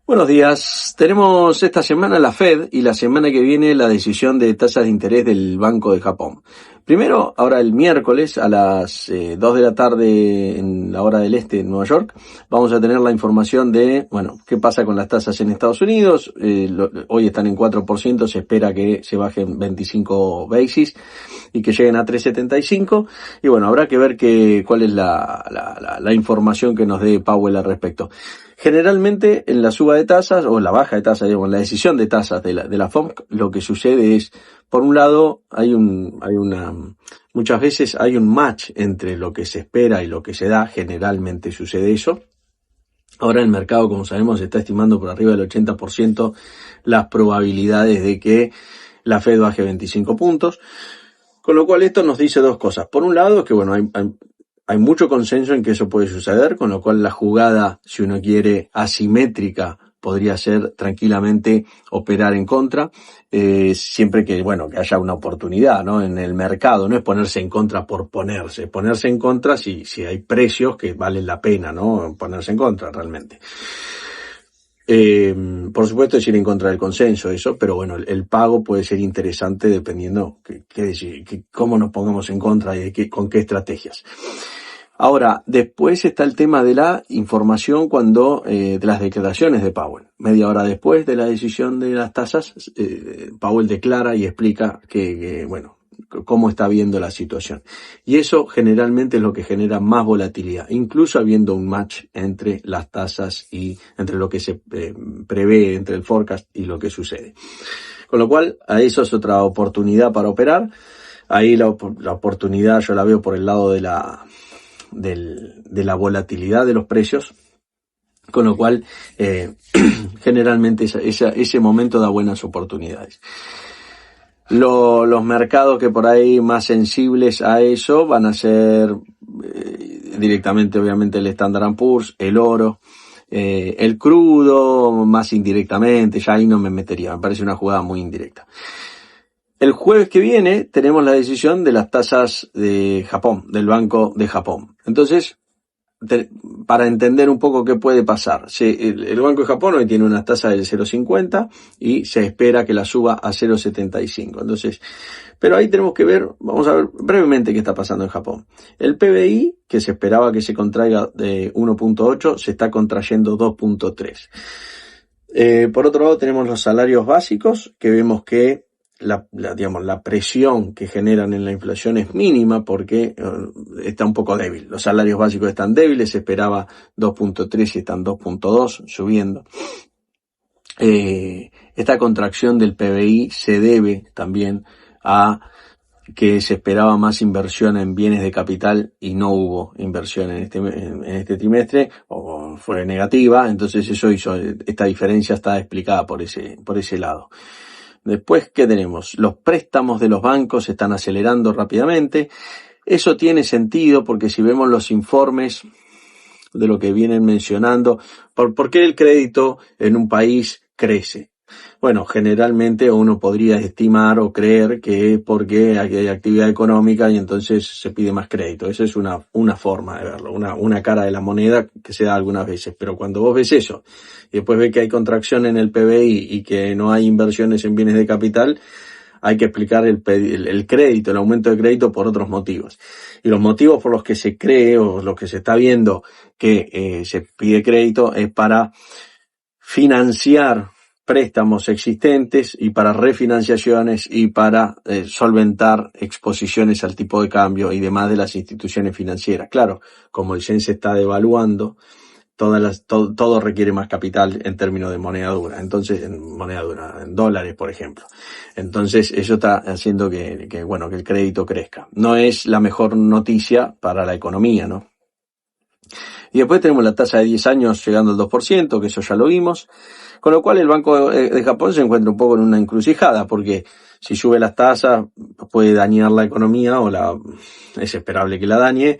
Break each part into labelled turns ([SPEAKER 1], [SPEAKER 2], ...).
[SPEAKER 1] Buenos días. Tenemos esta semana la Fed y la semana que viene la decisión de tasas de interés del Banco de Japón. Primero, ahora el miércoles a las 2 de la tarde en la hora del este en Nueva York, vamos a tener la información de, qué pasa con las tasas en Estados Unidos. Hoy están en 4%, se espera que se bajen 25 basis y que lleguen a 3.75. Y habrá que ver cuál es la información que nos dé Powell al respecto. Generalmente en la suba de tasas o la baja de tasas, en la decisión de tasas de la FOMC, lo que sucede es, por un lado, muchas veces hay un match entre lo que se espera y lo que se da. Generalmente sucede eso. Ahora el mercado, como sabemos, está estimando por arriba del 80% las probabilidades de que la Fed baje 25 puntos. Con lo cual esto nos dice dos cosas. Por un lado, que hay mucho consenso en que eso puede suceder, con lo cual la jugada, si uno quiere, asimétrica, podría ser tranquilamente operar en contra, siempre que haya una oportunidad, ¿no? En el mercado, no es ponerse en contra por ponerse en contra si hay precios que valen la pena, ¿no? Ponerse en contra realmente. Por supuesto es ir en contra del consenso, eso, pero el pago puede ser interesante dependiendo cómo nos pongamos en contra y con qué estrategias. Ahora, después está el tema de la información de las declaraciones de Powell. Media hora después de la decisión de las tasas, Powell declara y explica cómo está viendo la situación. Y eso generalmente es lo que genera más volatilidad, incluso habiendo un match entre las tasas y entre lo que se prevé, entre el forecast y lo que sucede. Con lo cual, a eso es otra oportunidad para operar. Ahí la oportunidad yo la veo por el lado de la volatilidad de los precios, con lo cual generalmente ese momento da buenas oportunidades. Los mercados que por ahí más sensibles a eso van a ser directamente obviamente el Standard & Poor's, el oro, el crudo más indirectamente, ya ahí no me metería, me parece una jugada muy indirecta. El jueves que viene tenemos la decisión de las tasas de Japón, del Banco de Japón. Entonces, para entender un poco qué puede pasar, el Banco de Japón hoy tiene una tasa del 0.50 y se espera que la suba a 0.75. Entonces, pero ahí tenemos que ver, vamos a ver brevemente qué está pasando en Japón. El PBI, que se esperaba que se contraiga de 1.8, se está contrayendo 2.3. Por otro lado tenemos los salarios básicos, que vemos que la presión que generan en la inflación es mínima porque está un poco débil. Los salarios básicos están débiles, se esperaba 2.3 y están 2.2 subiendo. Esta contracción del PBI se debe también a que se esperaba más inversión en bienes de capital y no hubo inversión en este trimestre, o fue negativa. Entonces eso hizo, esta diferencia está explicada por ese lado. Después, ¿qué tenemos? Los préstamos de los bancos se están acelerando rápidamente. Eso tiene sentido porque si vemos los informes de lo que vienen mencionando, ¿por qué el crédito en un país crece? Generalmente uno podría estimar o creer que es porque hay actividad económica y entonces se pide más crédito. Esa es una forma de verlo, una cara de la moneda que se da algunas veces. Pero cuando vos ves eso y después ves que hay contracción en el PBI y que no hay inversiones en bienes de capital, hay que explicar el crédito, el aumento de crédito por otros motivos. Y los motivos por los que se cree o los que se está viendo que se pide crédito es para financiar préstamos existentes y para refinanciaciones y para solventar exposiciones al tipo de cambio y demás de las instituciones financieras. Claro, como el yen se está devaluando, todo requiere más capital en términos de moneda dura. Entonces, en dólares, por ejemplo. Entonces, eso está haciendo que el crédito crezca. No es la mejor noticia para la economía, ¿no? Y después tenemos la tasa de 10 años llegando al 2%, que eso ya lo vimos. Con lo cual el Banco de Japón se encuentra un poco en una encrucijada, porque si sube las tasas puede dañar la economía es esperable que la dañe.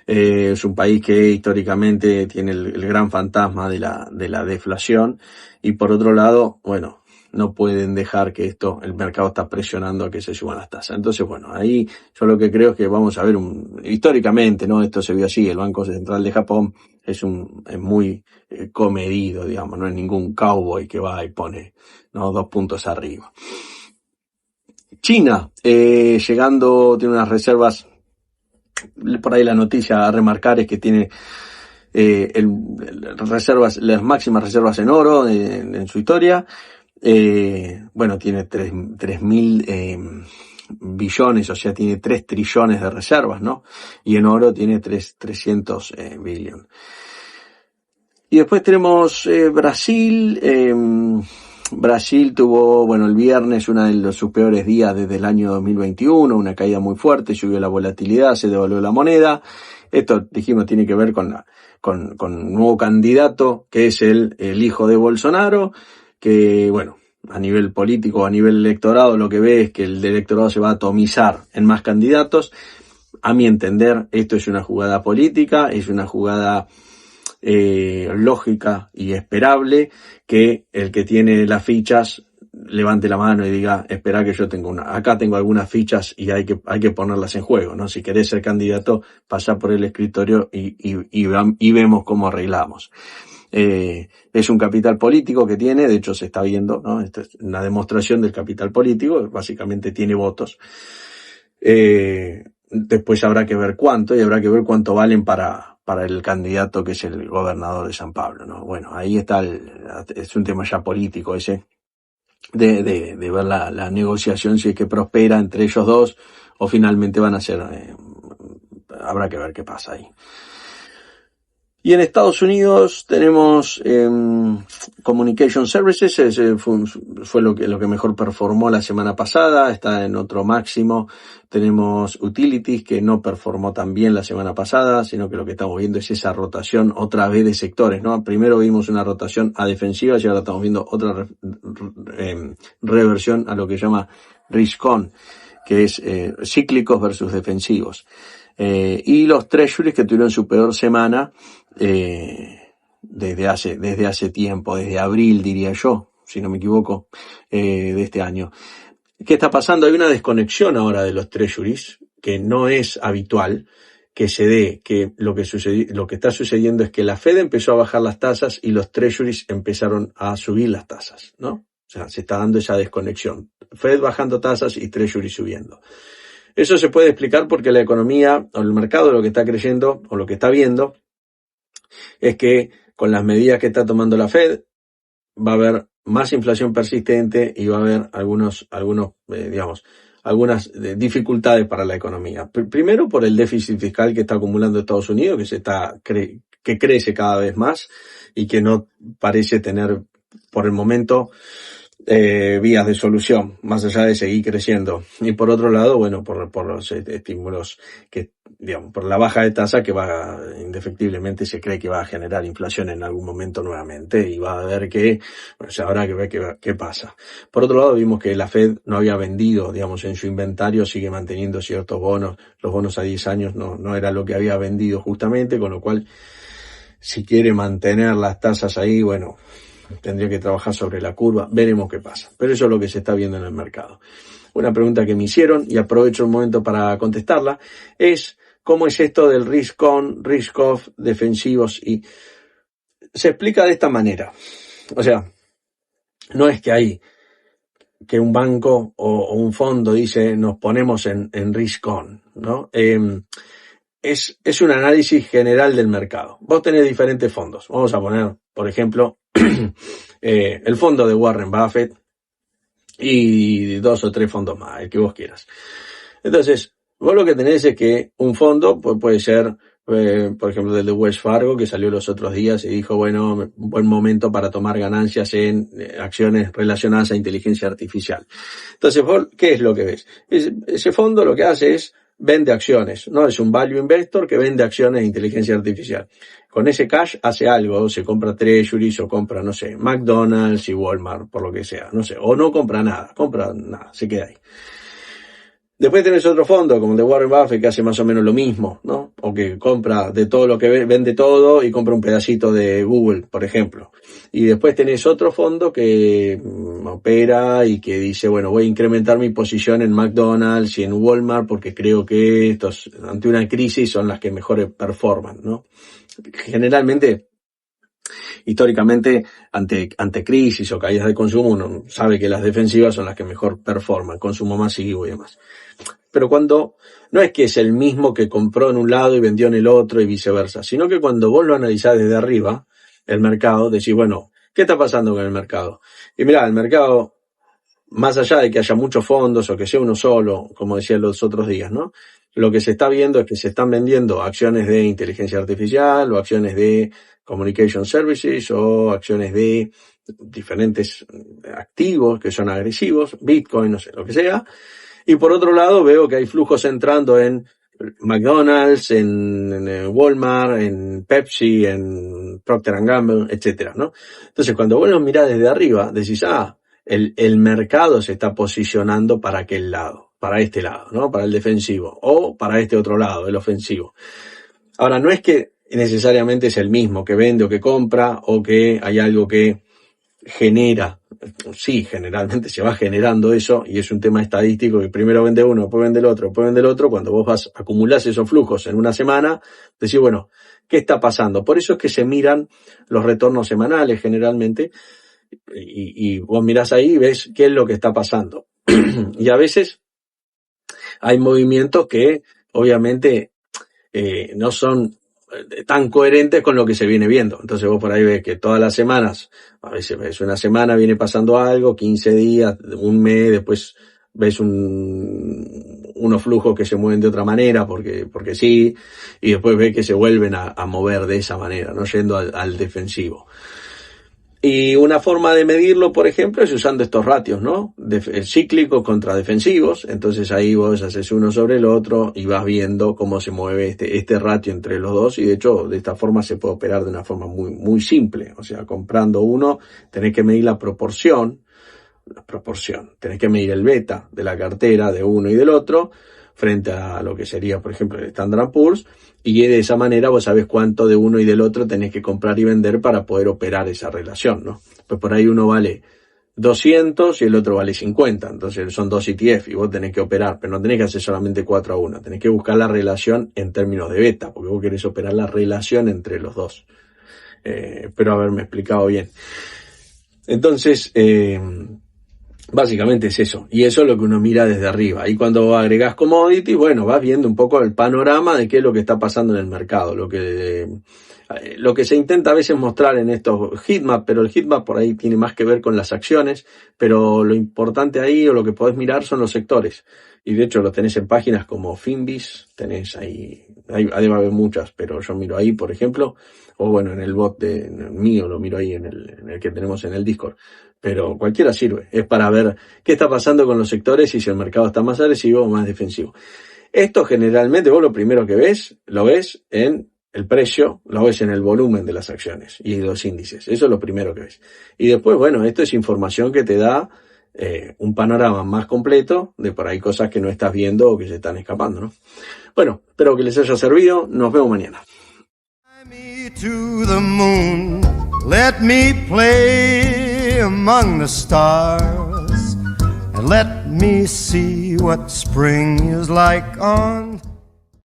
[SPEAKER 1] Es un país que históricamente tiene el gran fantasma de la deflación y por otro lado, no pueden dejar que el mercado está presionando a que se suban las tasas. Entonces, bueno, ahí yo lo que creo es que vamos a ver históricamente, ¿no? Esto se vio así, el Banco Central de Japón es muy comedido, digamos, no es ningún cowboy que va y pone, ¿no? 2 puntos arriba. China, llegando, tiene unas reservas, por ahí la noticia a remarcar es que tiene las máximas reservas en oro en su historia. Bueno, tiene 3.000 billones, o sea, tiene 3 trillones de reservas, ¿no? Y en oro tiene 300 billones. Y después tenemos Brasil. Brasil tuvo, bueno, el viernes uno de sus peores días desde el año 2021, una caída muy fuerte, subió la volatilidad, se devaluó la moneda. Esto, dijimos, tiene que ver con un nuevo candidato, que es el hijo de Bolsonaro, que, bueno, a nivel político, a nivel electorado, lo que ve es que el electorado se va a atomizar en más candidatos. A mi entender, esto es una jugada política, es una jugada lógica y esperable, que el que tiene las fichas levante la mano y diga, espera que yo acá tengo algunas fichas y hay que ponerlas en juego, ¿no? Si querés ser candidato, pasa por el escritorio y vemos cómo arreglamos. Es un capital político que tiene, de hecho se está viendo, ¿no? Esta es una demostración del capital político, básicamente tiene votos. Después habrá que ver cuánto, y habrá que ver cuánto valen para el candidato que es el gobernador de San Pablo, ¿no? Bueno, ahí está, es un tema ya político ese, de ver la negociación, si es que prospera entre ellos dos, o finalmente van a ser, habrá que ver qué pasa ahí. Y en Estados Unidos tenemos Communication Services, fue lo que mejor performó la semana pasada, está en otro máximo. Tenemos Utilities, que no performó tan bien la semana pasada, sino que lo que estamos viendo es esa rotación otra vez de sectores, ¿no? Primero vimos una rotación a defensivas y ahora estamos viendo otra reversión a lo que se llama risk-on, que es cíclicos versus defensivos. Y los treasuries, que tuvieron su peor semana desde hace tiempo, desde abril, diría yo, si no me equivoco, de este año. ¿Qué está pasando? Hay una desconexión ahora de los treasuries, que no es habitual que se dé, que lo que está sucediendo es que la Fed empezó a bajar las tasas y los treasuries empezaron a subir las tasas, ¿no? O sea, se está dando esa desconexión. Fed bajando tasas y treasury subiendo. Eso se puede explicar porque la economía o el mercado lo que está creyendo o lo que está viendo es que con las medidas que está tomando la Fed va a haber más inflación persistente y va a haber algunas dificultades para la economía. Primero por el déficit fiscal que está acumulando Estados Unidos, que crece cada vez más y que no parece tener por el momento vías de solución, más allá de seguir creciendo. Y por otro lado, bueno, por los estímulos por la baja de tasa que indefectiblemente se cree que va a generar inflación en algún momento nuevamente, y va a haber habrá que ver qué pasa. Por otro lado, vimos que la Fed no había vendido, en su inventario, sigue manteniendo ciertos bonos. Los bonos a 10 años no era lo que había vendido justamente, con lo cual, si quiere mantener las tasas ahí, tendría que trabajar sobre la curva, veremos qué pasa. Pero eso es lo que se está viendo en el mercado. Una pregunta que me hicieron, y aprovecho el momento para contestarla, es ¿cómo es esto del risk on, risk off, defensivos? Y se explica de esta manera. O sea, no es que un banco o un fondo dice nos ponemos en risk on, ¿no? Es un análisis general del mercado. Vos tenés diferentes fondos. Vamos a poner, por ejemplo, el fondo de Warren Buffett y 2 o 3 fondos más, el que vos quieras. Entonces, vos lo que tenés es que un fondo puede ser, por ejemplo, del de Wells Fargo, que salió los otros días y dijo, un buen momento para tomar ganancias en acciones relacionadas a inteligencia artificial. Entonces, vos, ¿qué es lo que ves? Ese fondo lo que hace es vende acciones, ¿no? Es un value investor que vende acciones de inteligencia artificial. Con ese cash hace algo, se compra treasuries o compra, no sé, McDonald's y Walmart, por lo que sea, no sé, o no compra nada, se queda ahí. Después tenés otro fondo, como el de Warren Buffett, que hace más o menos lo mismo, ¿no? O que compra de todo lo que vende todo y compra un pedacito de Google, por ejemplo. Y después tenés otro fondo que opera y que dice, bueno, voy a incrementar mi posición en McDonald's y en Walmart porque creo que estos, ante una crisis, son las que mejor performan, ¿no? Generalmente, históricamente, ante crisis o caídas de consumo, uno sabe que las defensivas son las que mejor performan, consumo masivo y demás. Pero cuando no es que es el mismo que compró en un lado y vendió en el otro y viceversa, sino que cuando vos lo analizás desde arriba, el mercado, decís, bueno, ¿qué está pasando con el mercado? Y mirá, el mercado, más allá de que haya muchos fondos o que sea uno solo, como decía los otros días, ¿no? Lo que se está viendo es que se están vendiendo acciones de inteligencia artificial o acciones de communication services o acciones de diferentes activos que son agresivos, Bitcoin, no sé, lo que sea. Y por otro lado veo que hay flujos entrando en McDonald's, en Walmart, en Pepsi, en Procter & Gamble, etcétera, ¿no? Entonces, cuando vos lo mirás desde arriba, decís, el mercado se está posicionando para aquel lado, para este lado, ¿no? Para el defensivo, o para este otro lado, el ofensivo. Ahora, no es que necesariamente es el mismo que vende o que compra, o que hay algo que genera. Sí, generalmente se va generando eso, y es un tema estadístico que primero vende uno, después vende el otro, después vende el otro. Cuando vos acumulás esos flujos en una semana, decís, bueno, ¿qué está pasando? Por eso es que se miran los retornos semanales generalmente, y vos mirás ahí y ves qué es lo que está pasando. Y a veces hay movimientos que obviamente no son tan coherentes con lo que se viene viendo. Entonces vos por ahí ves que todas las semanas, a veces ves una semana viene pasando algo, 15 días, un mes, después ves unos flujos que se mueven de otra manera porque sí, y después ves que se vuelven a mover de esa manera, no yendo al defensivo. Y una forma de medirlo, por ejemplo, es usando estos ratios, ¿no? Cíclicos contra defensivos. Entonces ahí vos haces uno sobre el otro y vas viendo cómo se mueve este ratio entre los dos. Y de hecho, de esta forma se puede operar de una forma muy, muy simple. O sea, comprando uno, tenés que medir la proporción. Tenés que medir el beta de la cartera de uno y del otro frente a lo que sería, por ejemplo, el Standard & Poor's, y de esa manera vos sabés cuánto de uno y del otro tenés que comprar y vender para poder operar esa relación, ¿no? Pues por ahí uno vale 200 y el otro vale 50, entonces son 2 ETF y vos tenés que operar, pero no tenés que hacer solamente 4-1, tenés que buscar la relación en términos de beta, porque vos querés operar la relación entre los dos. Espero haberme explicado bien. Entonces, básicamente es eso, y eso es lo que uno mira desde arriba. Y cuando agregás commodity, bueno, vas viendo un poco el panorama de qué es lo que está pasando en el mercado, lo que se intenta a veces mostrar en estos heatmap, pero el heatmap por ahí tiene más que ver con las acciones, pero lo importante ahí o lo que podés mirar son los sectores. Y de hecho lo tenés en páginas como Finviz, tenés ahí debe haber muchas, pero yo miro ahí, por ejemplo, o bueno, en el bot mío lo miro ahí en el que tenemos en el Discord. Pero cualquiera sirve, es para ver qué está pasando con los sectores y si el mercado está más agresivo o más defensivo. Esto generalmente vos lo primero que ves, lo ves en el precio, lo ves en el volumen de las acciones y los índices. Eso es lo primero que ves. Y después, bueno, esto es información que te da un panorama más completo de por ahí cosas que no estás viendo o que se están escapando, ¿no? Bueno, espero que les haya servido. Nos vemos mañana.
[SPEAKER 2] To the moon, let me play among the stars, and let me see what spring is like on